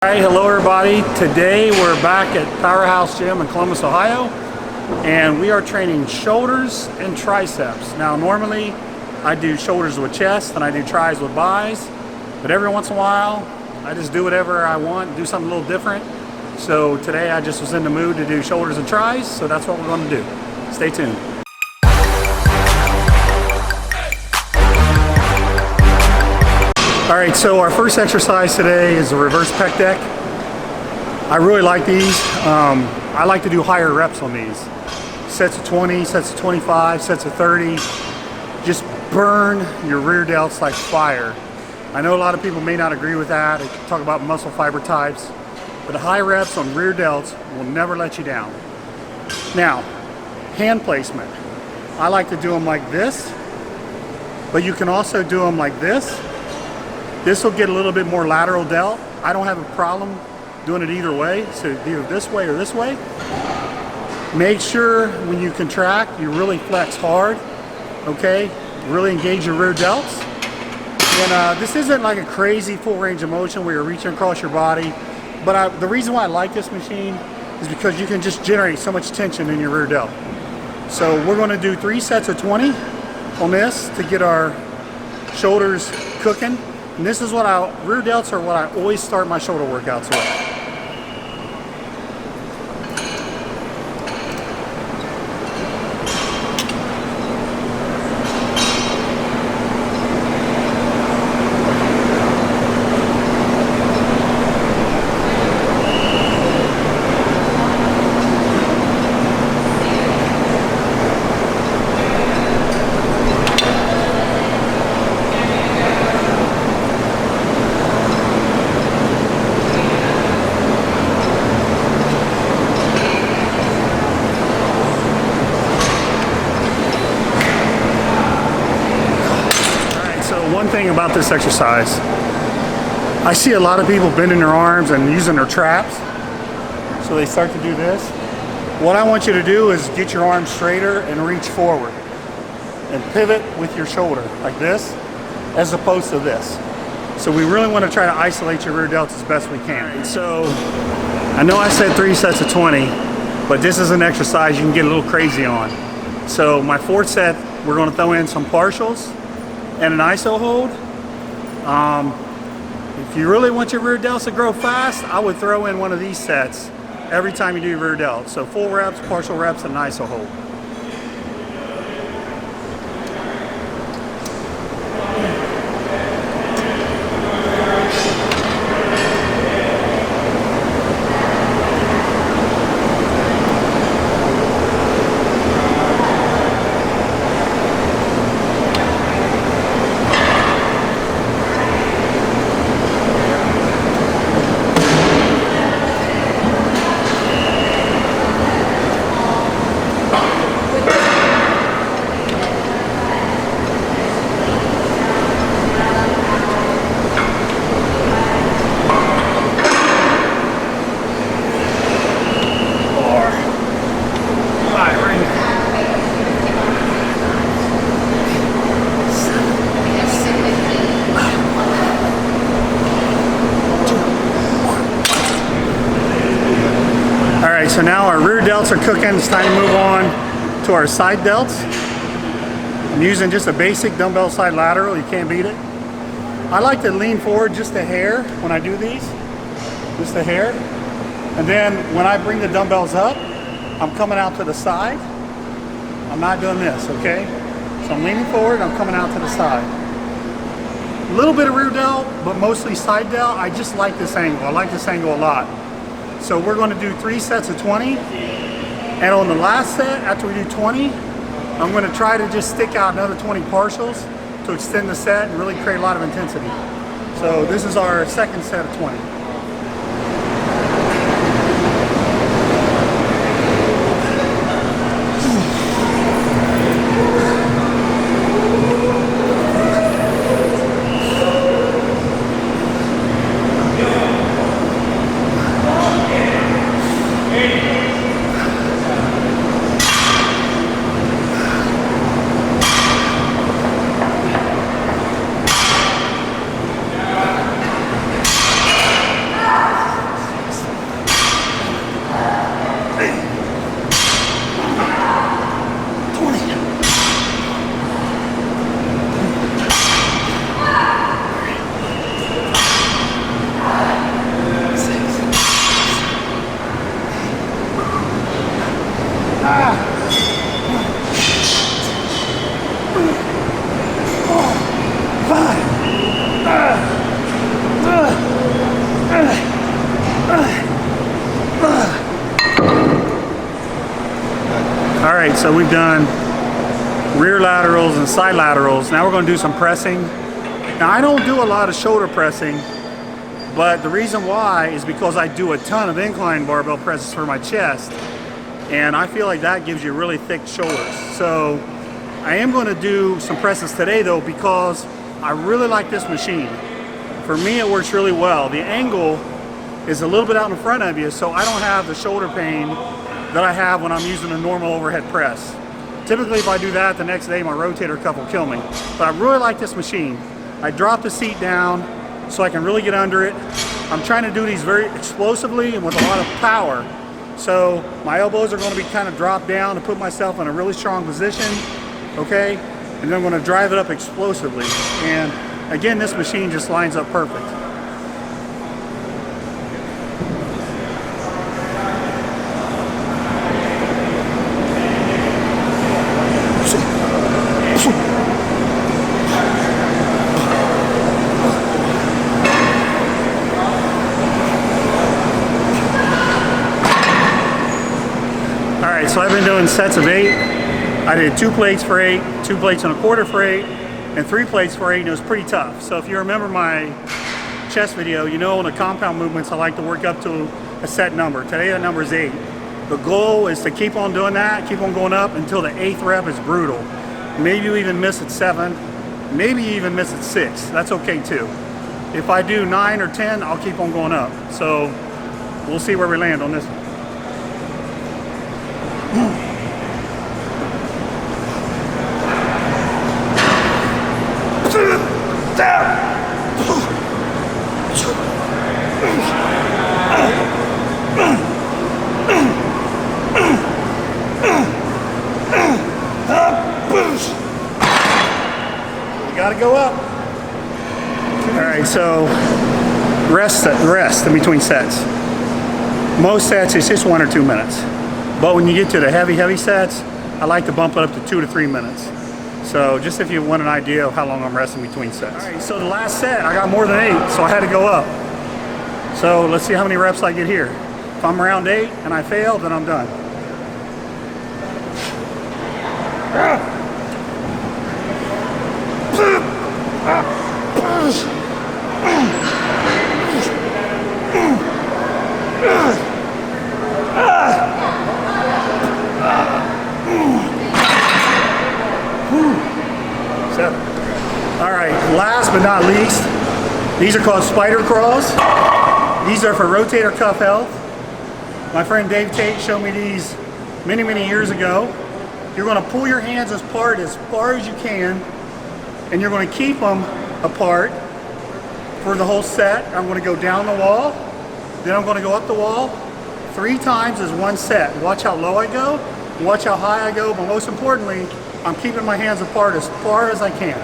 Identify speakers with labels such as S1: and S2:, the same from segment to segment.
S1: Hey, hello everybody. Today we're back at Powerhouse Gym in Columbus, Ohio, and we are training shoulders and triceps. Now normally I do shoulders with chest and I do tris with bis, but every once in a while I just do whatever I want, do something a little different. So today I just was in the mood to do shoulders and tris, so that's what we're going to do. Stay tuned. Alright, so our first exercise today is the reverse pec deck. I really like these. I like to do higher reps on these. Sets of 20, sets of 25, sets of 30. Just burn your rear delts like fire. I know a lot of people may not agree with that. They talk about muscle fiber types. But the high reps on rear delts will never let you down. Now, hand placement. I like to do them like this, but you can also do them like this. This will get a little bit more lateral delt. I don't have a problem doing it either way, so either this way or this way. Make sure when you contract, you really flex hard, okay? Really engage your rear delts. And this isn't like a crazy full range of motion where you're reaching across your body, but the reason why I like this machine is because you can just generate so much tension in your rear delt. So we're gonna do 3 sets of 20 on this to get our shoulders cooking. And this is what rear delts are what I always start my shoulder workouts with. One thing about this exercise, I see a lot of people bending their arms and using their traps. So they start to do this. What I want you to do is get your arms straighter and reach forward. And pivot with your shoulder, like this, as opposed to this. So we really want to try to isolate your rear delts as best we can. So I know I said 3 sets of 20, but this is an exercise you can get a little crazy on. So my 4th set, we're going to throw in some partials and an iso hold. If you really want your rear delts to grow fast, I would throw in one of these sets every time you do your rear delts. So full reps, partial reps, and an iso hold. So now our rear delts are cooking. It's time to move on to our side delts. I'm using just a basic dumbbell side lateral. You can't beat it. I like to lean forward just a hair when I do these, just a hair. And then when I bring the dumbbells up, I'm coming out to the side. I'm not doing this, okay? So I'm leaning forward, I'm coming out to the side. A little bit of rear delt, but mostly side delt. I just like this angle. I like this angle a lot. So we're going to do 3 sets of 20, and on the last set, after we do 20, I'm going to try to just stick out another 20 partials to extend the set and really create a lot of intensity. So this is our 2nd set of 20. so we've done rear laterals and side laterals. Now we're going to do some pressing. Now I don't do a lot of shoulder pressing, but the reason why is because I do a ton of incline barbell presses for my chest, and I feel like that gives you really thick shoulders. So I am going to do some presses today though, because I really like this machine. For me, it works really well. The angle is a little bit out in front of you, so I don't have the shoulder pain that I have when I'm using a normal overhead press. Typically, if I do that, the next day my rotator cuff will kill me. But I really like this machine. I drop the seat down so I can really get under it. I'm trying to do these very explosively and with a lot of power. So my elbows are going to be kind of dropped down to put myself in a really strong position, okay? And then I'm going to drive it up explosively. And again, this machine just lines up perfect. So I've been doing sets of 8. I did 2 plates for 8, 2 plates and a quarter for 8, and 3 plates for 8, and it was pretty tough. So if you remember my chest video, you know in the compound movements I like to work up to a set number. Today that number is 8. The goal is to keep on doing that, keep on going up until the 8th rep is brutal. Maybe you even miss at 7, maybe you even miss at 6. That's okay too. If I do 9 or 10, I'll keep on going up. So we'll see where we land on this one. You gotta go up. All right, so rest in between sets. Most sets it's just 1 or 2 minutes. But when you get to the heavy sets, I like to bump it up to 2 to 3 minutes. So just if you want an idea of how long I'm resting between sets. All right, so the last set, I got more than 8, so I had to go up. So let's see how many reps I get here. If I'm around 8 and I fail, then I'm done. All right, last but not least, these are called spider crawls. These are for rotator cuff health. My friend Dave Tate showed me these many years ago. You're going to pull your hands apart as far as you can, and you're going to keep them apart for the whole set. I'm going to go down the wall, then I'm going to go up the wall 3 times as one set. Watch how low I go, watch how high I go, but most importantly, I'm keeping my hands apart as far as I can.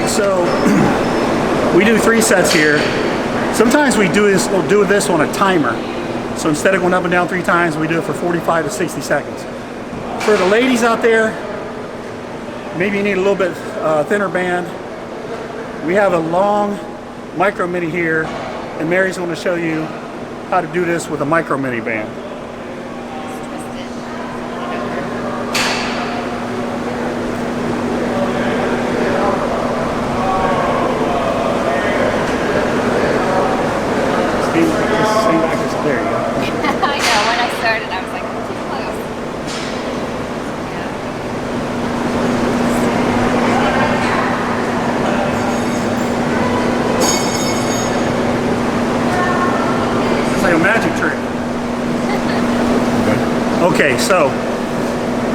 S1: So we do 3 sets here. Sometimes we'll do this on a timer. So instead of going up and down 3 times, we do it for 45 to 60 seconds. For the ladies out there, maybe you need a little bit thinner band. We have a long micro mini here, and Mary's going to show you how to do this with a micro mini band. There you go.
S2: I know, when I started I was like, I'm too close.
S1: It's like a magic trick. Okay, so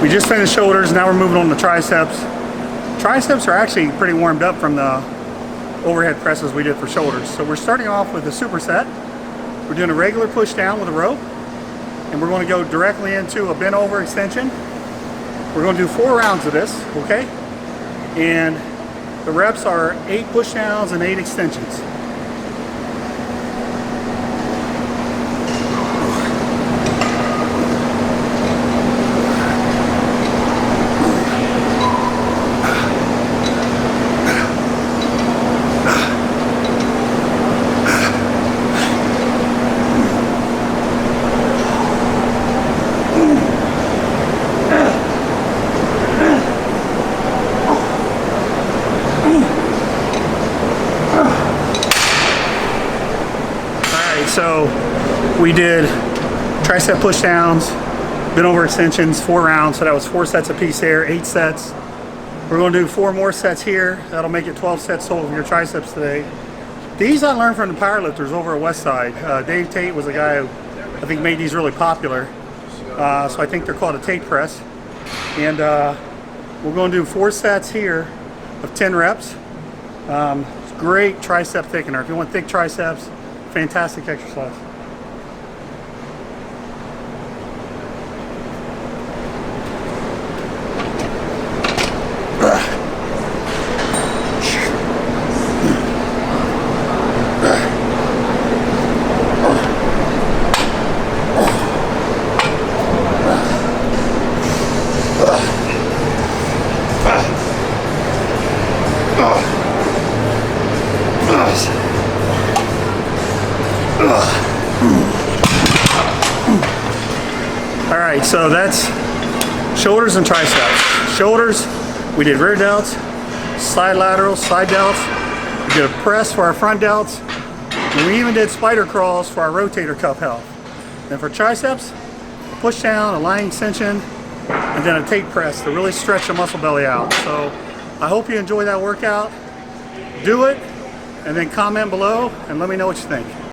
S1: we just finished shoulders, now we're moving on to triceps. Triceps are actually pretty warmed up from the overhead presses we did for shoulders. So we're starting off with a superset. We're doing a regular push down with a rope, and we're going to go directly into a bent over extension. We're going to do 4 rounds of this, okay? And the reps are 8 push downs and 8 extensions. So we did tricep push downs, bent over extensions, 4 rounds. So that was 4 sets apiece there, 8 sets. We're going to do 4 more sets here. That'll make it 12 sets total for your triceps today. These I learned from the powerlifters over at Westside. Dave Tate was a guy who I think made these really popular. So I think they're called a Tate press. And we're going to do 4 sets here of 10 reps. It's great tricep thickener. If you want thick triceps, fantastic exercise. All right, so that's shoulders and triceps. Shoulders, we did rear delts, side laterals, side delts. We did a press for our front delts. And we even did spider crawls for our rotator cuff health. Then for triceps, a push down, a lying extension, and then a Tate press to really stretch the muscle belly out. So I hope you enjoy that workout. Do it, and then comment below and let me know what you think.